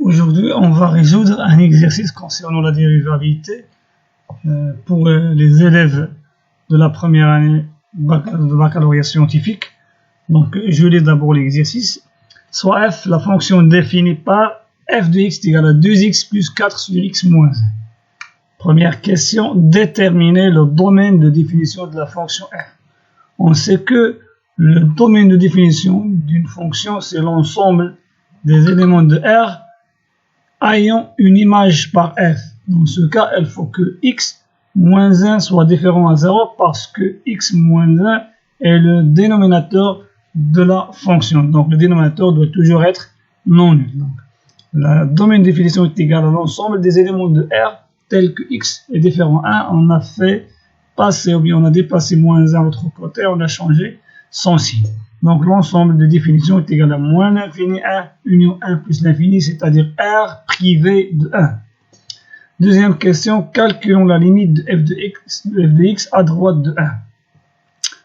Aujourd'hui, on va résoudre un exercice concernant la dérivabilité pour les élèves de la première année de baccalauréat scientifique. Donc, je lis d'abord l'exercice. Soit f, la fonction définie par f de x est égal à 2x plus 4 sur x moins 1. Première question, déterminer le domaine de définition de la fonction f. On sait que le domaine de définition d'une fonction, c'est l'ensemble des éléments de R ayant une image par f. Dans ce cas, il faut que x moins 1 soit différent à 0 parce que x moins 1 est le dénominateur de la fonction. Donc, le dénominateur doit toujours être non nul. Donc, le domaine de définition est égal à l'ensemble des éléments de R tels que x est différent à 1. On a fait passer, ou bien on a dépassé moins 1 à l'autre côté, on a changé son signe. Donc, l'ensemble de définition est égal à moins l'infini 1 union 1 plus l'infini, c'est-à-dire R privé de 1. Deuxième question, calculons la limite de f de x à droite de 1.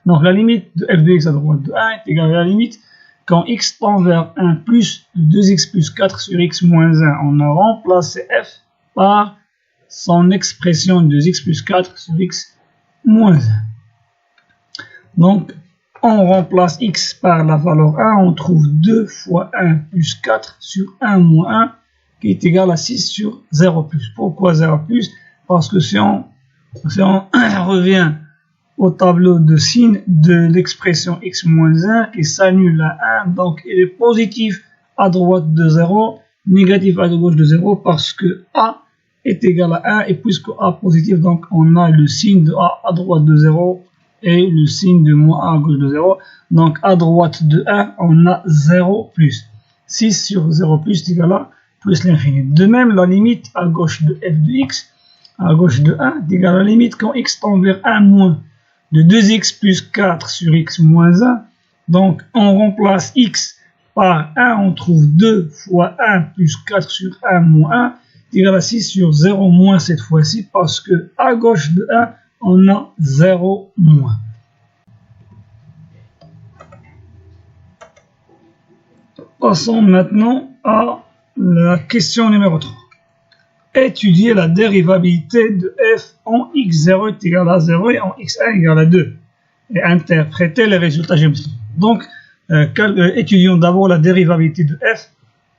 Donc, la limite de f de x à droite de 1 est égale à la limite quand x tend vers 1 plus 2x plus 4 sur x moins 1. On a remplacé f par son expression 2x plus 4 sur x moins 1. Donc, on remplace x par la valeur 1, on trouve 2 fois 1 plus 4 sur 1 moins 1 qui est égal à 6 sur 0 plus. Pourquoi 0 plus? Parce que si on revient au tableau de signe de l'expression x moins 1 qui s'annule à 1, donc il est positif à droite de 0, négatif à gauche de 0 parce que a est égal à 1 et puisque a positif, donc on a le signe de a à droite de 0 et le signe de moins a à gauche de 0. Donc à droite de 1, on a 0 plus. 6 sur 0 plus est égal à plus l'infini. De même, la limite à gauche de f de x, à gauche de 1, est égale à la limite quand x tend vers 1 moins de 2x plus 4 sur x moins 1. Donc on remplace x par 1, on trouve 2 fois 1 plus 4 sur 1 moins 1 est égal à 6 sur 0 moins cette fois-ci parce que à gauche de 1, on a 0 moins. Passons maintenant à la question numéro 3. Étudier la dérivabilité de f en x0 est égal à 0 et en x1 est égal à 2. Et interpréter les résultats géométriques. Donc, étudions d'abord la dérivabilité de f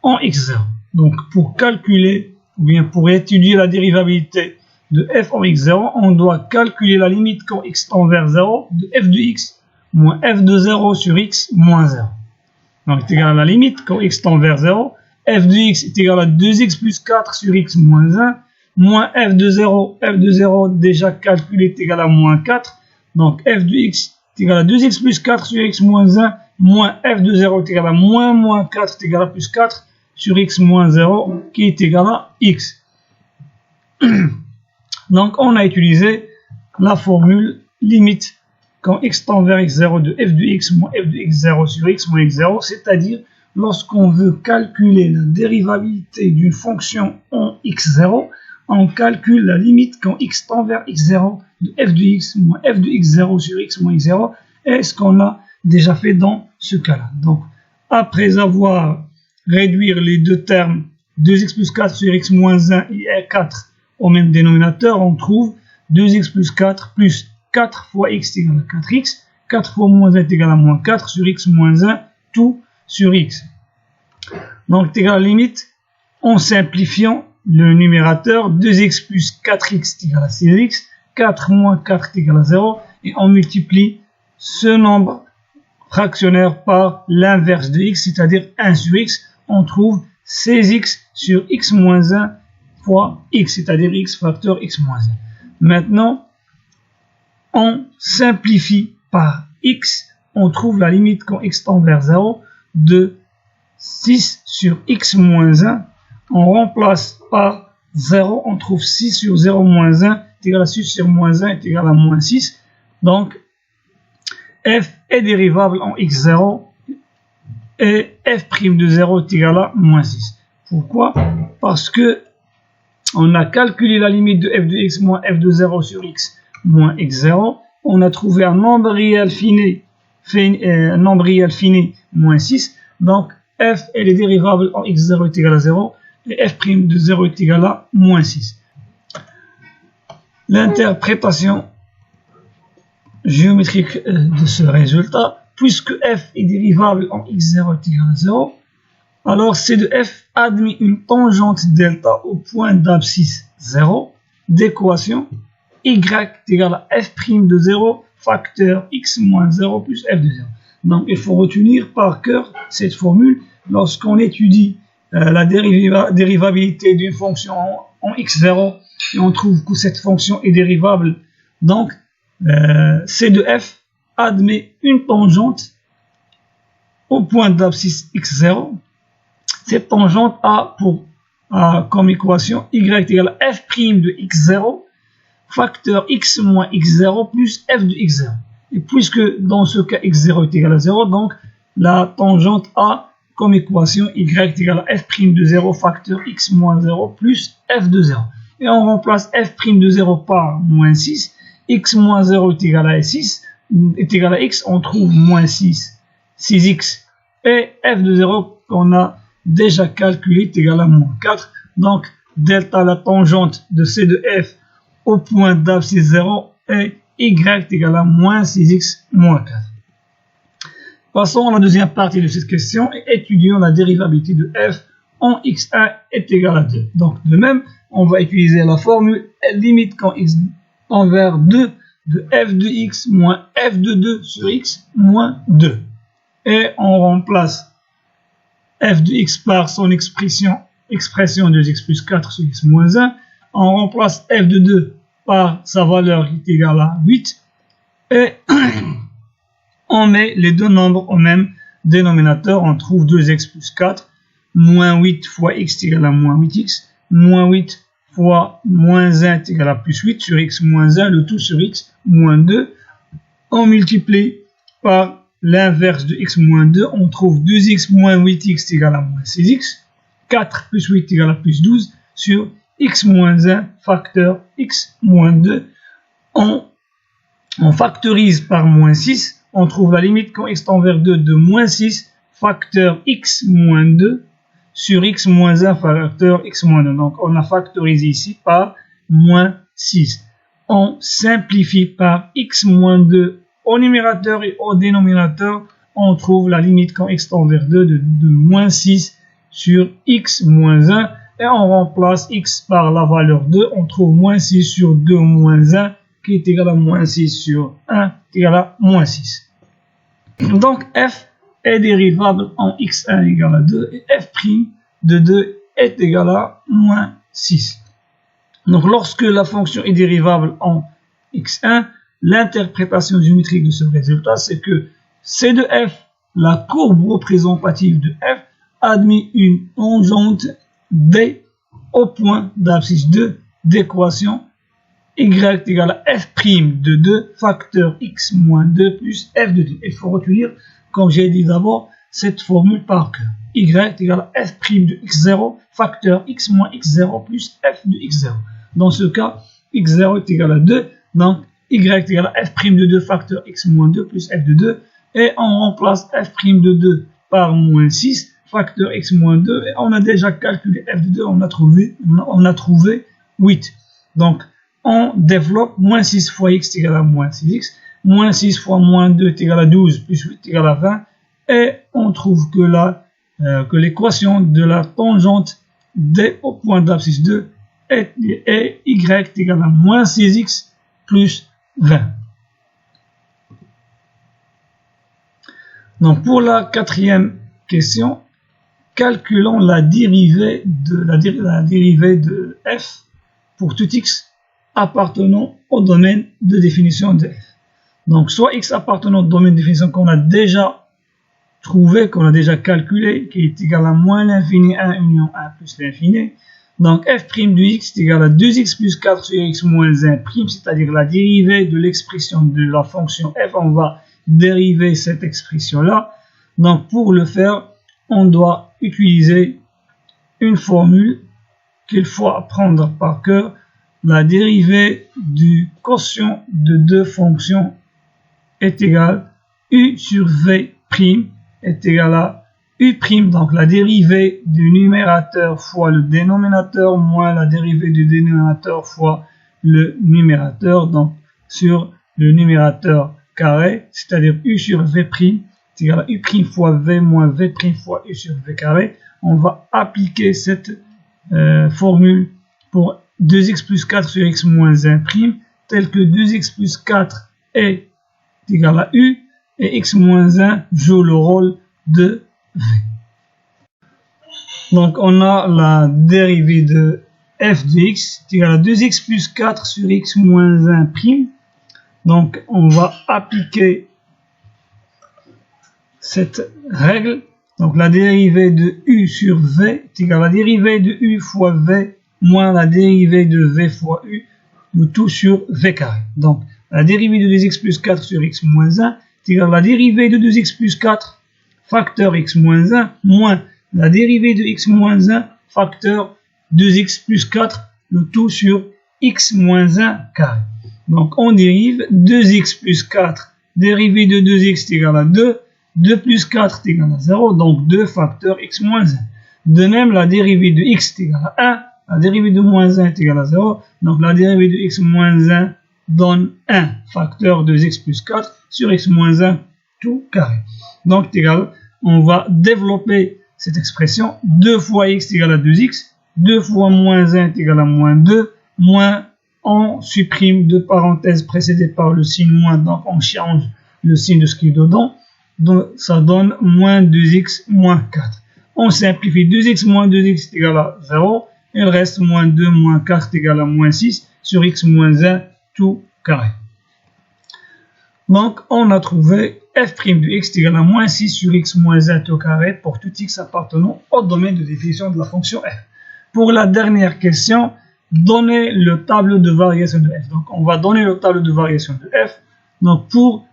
en x0. Donc, pour calculer, ou bien pour étudier la dérivabilité de f en x0, on doit calculer la limite quand x tend vers 0 de f de x moins f de 0 sur x moins 0. Donc, c'est égal à la limite quand x tend vers 0. F de x est égal à 2x plus 4 sur x moins 1, moins f de 0 déjà calculé est égal à moins 4, donc f de x est égal à 2x plus 4 sur x moins 1, moins f de 0 est égal à moins 4 est égal à plus 4 sur x moins 0, qui est égal à x. Donc on a utilisé la formule limite quand x tend vers x0 de f de x moins f de x0 sur x moins x0, c'est-à-dire lorsqu'on veut calculer la dérivabilité d'une fonction en x0, on calcule la limite quand x tend vers x0 de f de x moins f de x0 sur x moins x0, et ce qu'on a déjà fait dans ce cas-là. Donc, après avoir réduit les deux termes 2x plus 4 sur x moins 1 et 4 au même dénominateur, on trouve 2x plus 4 plus 4 fois x est égal à 4x, 4 fois moins 1 est égal à moins 4 sur x moins 1, tout sur x. Donc, c'est égal à la limite, en simplifiant le numérateur, 2x plus 4x est égal à 6x, 4 moins 4 est égal à 0, et on multiplie ce nombre fractionnaire par l'inverse de x, c'est-à-dire 1 sur x, on trouve 16x sur x moins 1 fois x, c'est-à-dire x facteur x moins 1. Maintenant, on simplifie par x, on trouve la limite quand x tend vers 0 de 6 sur x moins 1, on remplace par 0, on trouve 6 sur 0 moins 1 est égal à 6 sur moins 1 est égal à moins 6. Donc, f est dérivable en x0 et f' de 0 est égal à moins 6. Pourquoi? Parce que on a calculé la limite de f de x moins f de 0 sur x moins x0, on a trouvé un nombre réel fini moins 6, donc f elle est dérivable en x0 est égal à 0 et f' de 0 est égal à moins 6. L'interprétation géométrique de ce résultat, puisque f est dérivable en x0 est égal à 0, alors c de f admet une tangente delta au point d'abscisse 0 d'équation y est égal à f' de 0 facteur x moins 0 plus f de 0. Donc il faut retenir par cœur cette formule lorsqu'on étudie la dérivabilité d'une fonction en x0 et on trouve que cette fonction est dérivable. Donc c de f admet une tangente au point d'abscisse x0. Cette tangente a comme équation y est égal à f' de x0 facteur x moins x0 plus f de x0. Et puisque dans ce cas x0 est égal à 0, donc la tangente a comme équation y est égal à f' de 0 facteur x moins 0 plus f de 0. Et on remplace f' de 0 par moins 6. X moins 0 est égal à 6, est égal à x, on trouve moins 6, 6x. Et f de 0 qu'on a déjà calculé est égal à moins 4. Donc delta, la tangente de c de f au point d'abscisse 0 est y est égal à moins 6x moins 4. Passons à la deuxième partie de cette question et étudions la dérivabilité de f en x1 est égal à 2. Donc de même, on va utiliser la formule limite quand x envers 2 de f de x moins f de 2 sur x moins 2. Et on remplace f de x par son expression 2x plus 4 sur x moins 1. On remplace f de 2 par sa valeur qui est égale à 8. Et on met les deux nombres au même dénominateur. On trouve 2x plus 4. Moins 8 fois x est égal à moins 8x. Moins 8 fois moins 1 est égal à plus 8 sur x moins 1. Le tout sur x moins 2. On multiplie par l'inverse de x moins 2. On trouve 2x moins 8x est égal à moins 6x. 4 plus 8 est égal à plus 12 sur x moins 1 facteur x moins 2. On factorise par moins 6. On trouve la limite quand x tend vers 2 de moins 6 facteur x moins 2 sur x moins 1 facteur x moins 2. Donc on a factorisé ici par moins 6. On simplifie par x moins 2 au numérateur et au dénominateur. On trouve la limite quand x tend vers 2 de moins 6 sur x moins 1. Et on remplace x par la valeur 2. On trouve moins 6 sur 2 moins 1 qui est égal à moins 6 sur 1 est égal à moins 6. Donc f est dérivable en x1 égale à 2 et f' de 2 est égal à moins 6. Donc lorsque la fonction est dérivable en x1, l'interprétation géométrique de ce résultat, c'est que c de f, la courbe représentative de f, admet une tangente d au point d'abscisse 2 d'équation y est égal à f' de 2 facteur x moins 2 plus f de 2. Il faut retenir, comme j'ai dit d'abord, cette formule par cœur. Y est égal à f' de x0 facteur x moins x0 plus f de x0. Dans ce cas, x0 est égal à 2, donc y est égal à f' de 2 facteur x moins 2 plus f de 2. Et on remplace f' de 2 par moins 6 facteur x moins 2. Et on a déjà calculé f de 2, on a trouvé 8. Donc, on développe moins 6 fois x est égal à moins 6x, moins 6 fois moins 2 est égal à 12, plus 8 est égal à 20, et on trouve que l'équation de la tangente d au point d'abscisse 2 est y est égal à moins 6x plus 20. Donc pour la quatrième question, calculons la dérivée de f pour tout x appartenant au domaine de définition de f. Donc, soit x appartenant au domaine de définition qu'on a déjà trouvé, qu'on a déjà calculé, qui est égal à moins l'infini 1 union 1 plus l'infini. Donc, f' de x est égal à 2x plus 4 sur x moins 1 prime, c'est-à-dire la dérivée de l'expression de la fonction f. On va dériver cette expression-là. Donc, pour le faire, on doit utiliser une formule qu'il faut apprendre par cœur. La dérivée du quotient de deux fonctions est égale u sur v' est égal à U', donc la dérivée du numérateur fois le dénominateur moins la dérivée du dénominateur fois le numérateur, donc sur le numérateur carré, c'est-à-dire U sur V', c'est égal à U' fois V moins V' fois U sur V carré. On va appliquer cette formule pour 2x plus 4 sur x moins 1', tel que 2x plus 4 est égal à U, et x moins 1 joue le rôle de V. Donc on a la dérivée de f de x est égal à 2x plus 4 sur x moins 1'. Donc on va appliquer cette règle. Donc la dérivée de u sur v est égale à la dérivée de u fois v moins la dérivée de v fois u, le tout sur v carré. Donc la dérivée de 2x plus 4 sur x moins 1 est égale à la dérivée de 2x plus 4 facteur x moins 1 moins la dérivée de x moins 1 facteur 2x plus 4, le tout sur x moins 1 carré. Donc on dérive 2x plus 4, dérivée de 2x est égale à 2, 2 plus 4 est égal à 0, donc 2 facteur x moins 1. De même, la dérivée de x est égale à 1, la dérivée de moins 1 est égale à 0, donc la dérivée de x moins 1 donne 1 facteur 2x plus 4 sur x moins 1 tout carré. Donc égal, on va développer cette expression, 2 fois x est égal à 2x, 2 fois moins 1 est égal à moins 2, moins on supprime deux parenthèses précédées par le signe moins, donc on change le signe de ce qui est dedans, donc ça donne moins 2x moins 4. On simplifie 2x moins 2x est égal à 0, il reste moins 2 moins 4 est égal à moins 6 sur x moins 1 tout carré. Donc on a trouvé f' de x est égal à moins 6 sur x moins 1 tout carré pour tout x appartenant au domaine de définition de la fonction f. Pour la dernière question, donner le tableau de variation de f. Donc on va donner le tableau de variation de f. Donc pour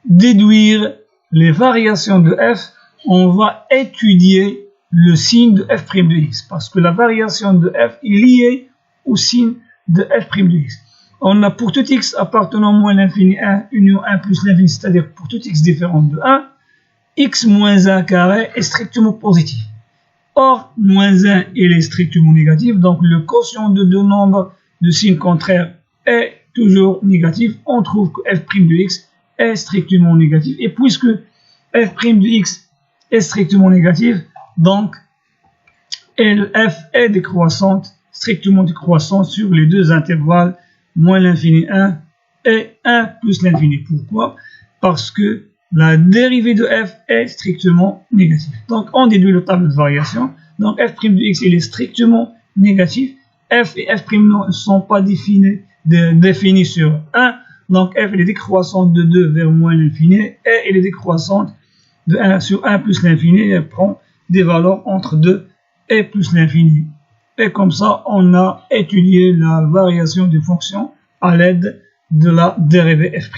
déduire les variations de f, on va étudier le signe de f' de x, parce que la variation de f est liée au signe de f' de x. On a pour tout x appartenant moins l'infini 1 union 1 plus l'infini, c'est-à-dire pour tout x différent de 1, x moins 1 carré est strictement positif. Or, moins 1 il est strictement négatif, donc le quotient de deux nombres de signes contraires est toujours négatif. On trouve que f' de x est strictement négatif, et puisque f' de x est strictement négatif, donc f est décroissante, strictement décroissante sur les deux intervalles moins l'infini 1 et 1 plus l'infini. Pourquoi? Parce que la dérivée de f est strictement négative. Donc on déduit le tableau de variation. Donc f' de x il est strictement négatif. F et f' ne sont pas définis sur 1. Donc f elle est décroissante de 2 vers moins l'infini et elle est décroissante de 1 sur 1 plus l'infini et elle prend des valeurs entre 2 et plus l'infini. Et comme ça, on a étudié la variation des fonctions à l'aide de la dérivée f'.